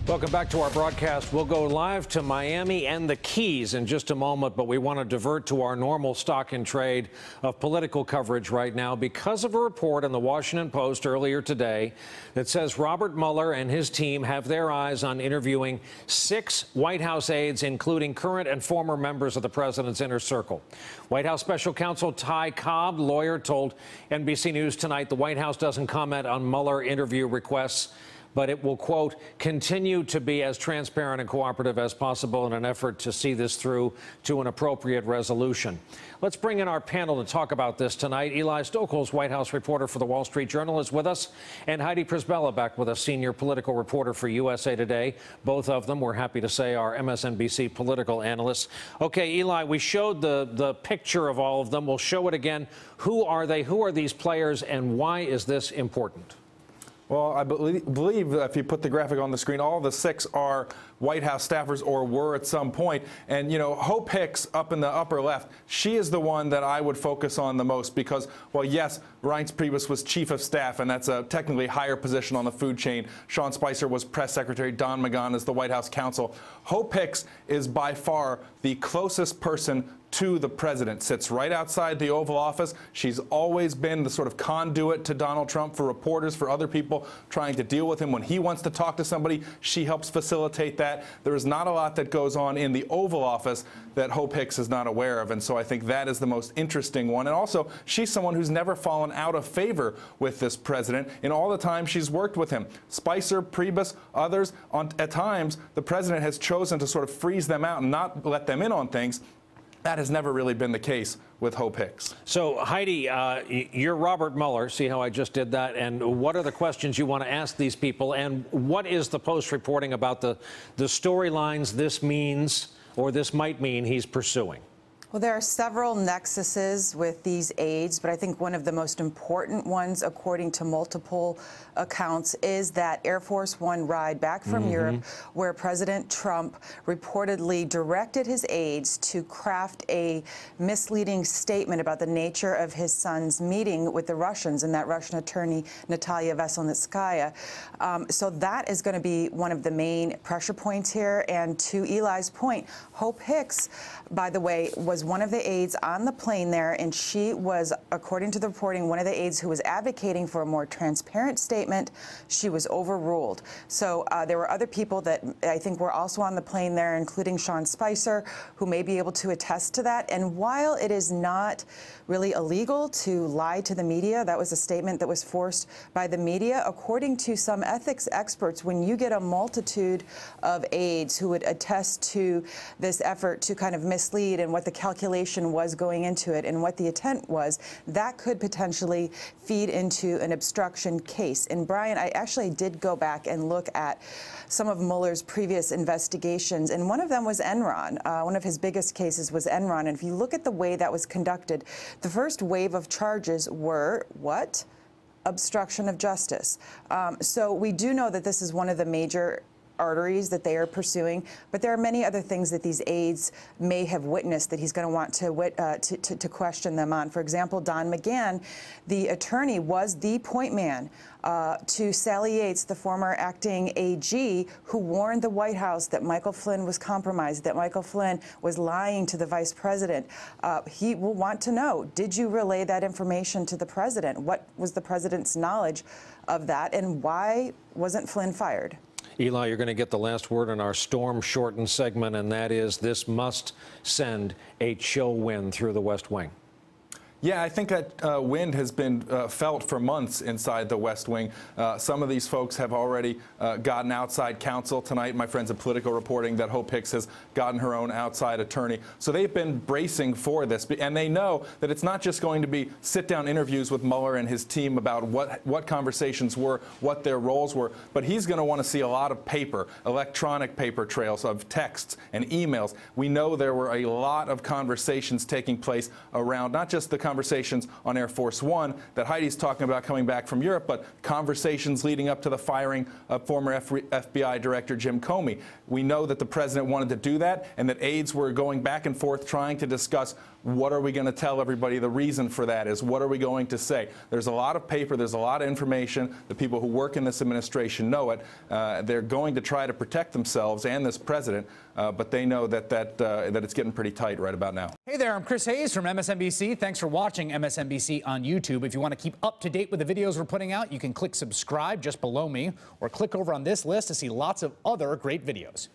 Welcome back to our broadcast. We'll go live to Miami and the Keys in just a moment, but we want to divert to our normal stock and trade of political coverage right now because of a report in the Washington Post earlier today that says Robert Mueller and his team have their eyes on interviewing 6 White House aides, including current and former members of the president's inner circle. White House Special Counsel Ty Cobb, lawyer, told NBC News tonight the White House doesn't comment on Mueller interview requests, but it will, quote, continue to be as transparent and cooperative as possible in an effort to see this through to an appropriate resolution. Let's bring in our panel to talk about this tonight. Eli Stokols, White House reporter for the Wall Street Journal, is with us, and Heidi Przybyla back with us, senior political reporter for USA Today. Both of them, we're happy to say, are MSNBC political analysts. Okay, Eli, we showed the picture of all of them. We'll show it again. Who are they? Who are these players, and why is this important? Well, I believe if you put the graphic on the screen, all the 6 are White House staffers or were at some point. And, you know, Hope Hicks up in the upper left, she is the one that I would focus on the most because, well, yes, Reince Priebus was chief of staff, and that's a technically higher position on the food chain. Sean Spicer was press secretary. Don McGahn is the White House counsel. Hope Hicks is by far the closest person to the president, sits right outside the Oval Office. She's always been the sort of conduit to Donald Trump for reporters, for other people trying to deal with him. When he wants to talk to somebody, she helps facilitate that. There is not a lot that goes on in the Oval Office that Hope Hicks is not aware of, and so I think that is the most interesting one. And also, she's someone who's never fallen out of favor with this president in all the time she's worked with him. Spicer, Priebus, others, at times, the president has chosen to sort of freeze them out and not let them in on things. That has never really been the case with Hope Hicks. So, Heidi, you're Robert Mueller. See how I just did that? And what are the questions you want to ask these people? And what is the Post reporting about the storylines this means or this might mean he's pursuing? Well, there are several nexuses with these aides, but I think one of the most important ones, according to multiple accounts, is that Air Force One ride back from Europe, where President Trump reportedly directed his aides to craft a misleading statement about the nature of his son's meeting with the Russians and that Russian attorney, Natalia Veselnitskaya. So that is going to be one of the main pressure points here. And to Eli's point, Hope Hicks, by the way, was one of the aides on the plane there, and she was, according to the reporting, one of the aides who was advocating for a more transparent statement. She was overruled. So there were other people that I think were also on the plane there, including Sean Spicer, who may be able to attest to that. And while it is not really illegal to lie to the media, that was a statement that was forced by the media, according to some ethics experts, when you get a multitude of aides who would attest to this effort to kind of mislead and what the calculation was going into it and what the intent was, that could potentially feed into an obstruction case. And Brian, I actually did go back and look at some of Mueller's previous investigations, and one of them was Enron. One of his biggest cases was Enron. And if you look at the way that was conducted, the first wave of charges were what? Obstruction of justice. So we do know that this is one of the major arteries that they are pursuing, but there are many other things that these aides may have witnessed that he's going to want to question them on. For example, Don McGahn, the attorney, was the point man to Sally Yates, the former acting AG, who warned the White House that Michael Flynn was compromised, that Michael Flynn was lying to the vice president. He will want to know, did you relay that information to the president? What was the president's knowledge of that, and why wasn't Flynn fired? Eli, you're going to get the last word in our storm-shortened segment, and that is this must send a chill wind through the West Wing. Yeah, I think that wind has been felt for months inside the West Wing. Some of these folks have already gotten outside counsel. Tonight, my friends at Political reporting that Hope Hicks has gotten her own outside attorney. So they've been bracing for this, and they know that it's not just going to be sit-down interviews with Mueller and his team about what conversations were, what their roles were, but he's going to want to see a lot of paper, electronic paper trails of texts and emails. We know there were a lot of conversations taking place around not just the conversations on Air Force One that Heidi's talking about coming back from Europe, but conversations leading up to the firing of former FBI Director Jim Comey. We know that the president wanted to do that and that aides were going back and forth trying to discuss what are we going to tell everybody the reason for that is, what are we going to say. There's a lot of paper, there's a lot of information. The people who work in this administration know it. They're going to try to protect themselves and this president, but they know that it's getting pretty tight right about now. Hey there, I'm Chris Hayes from MSNBC. Thanks for watching MSNBC on YouTube. If you want to keep up to date with the videos we're putting out, you can click subscribe just below me or click over on this list to see lots of other great videos.